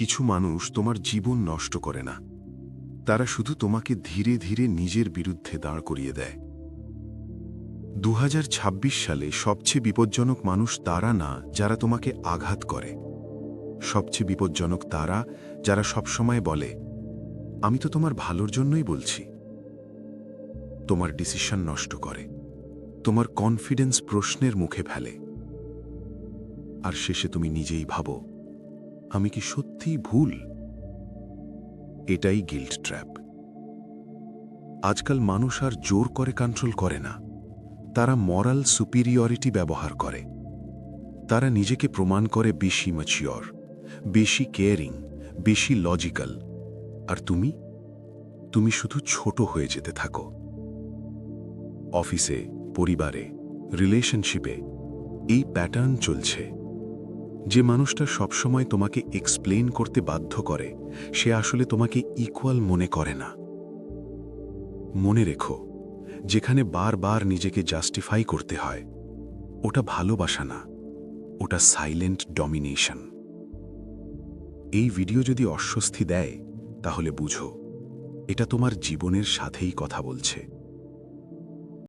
কিছু মানুষ তোমার জীবন নষ্ট করে না, তারা শুধু তোমাকে ধীরে ধীরে নিজের বিরুদ্ধে দাঁড় করিয়ে দেয়। 2026 সালে সবচেয়ে বিপজ্জনক মানুষ তারা না যারা তোমাকে আঘাত করে, সবচেয়ে বিপজ্জনক তারা যারা সবসময় বলে, আমি তো তোমার ভালোর জন্যই বলছি। তোমার ডিসিশন নষ্ট করে, তোমার কনফিডেন্স প্রশ্নের মুখে ফেলে, আর শেষে তুমি নিজেই ভাবো, আমি কি সত্যিই ভুল? এটাই গিল্ট ট্র্যাপ। আজকাল মানুষ আর জোর করে কন্ট্রোল করে না, তারা মরাল সুপিরিয়রিটি ব্যবহার করে। তারা নিজেকে প্রমাণ করে বেশি ম্যাচিওর, বেশি কেয়ারিং, বেশি লজিক্যাল। আর তুমি শুধু ছোট হয়ে যেতে থাকো। অফিসে, পরিবারে, রিলেশনশিপে এই প্যাটার্ন চলছে। যে মানুষটা সবসময় তোমাকে এক্সপ্লেন করতে বাধ্য করে, সে আসলে তোমাকে ইকুয়াল মনে করে না। মনে রেখো, যেখানে বারবার নিজেকে জাস্টিফাই করতে হয়, ওটা ভালোবাসা না, ওটা সাইলেন্ট ডমিনেশন। এই ভিডিও যদি অস্বস্তি দেয়, তাহলে বুঝো, এটা তোমার জীবনের সাথেই কথা বলছে।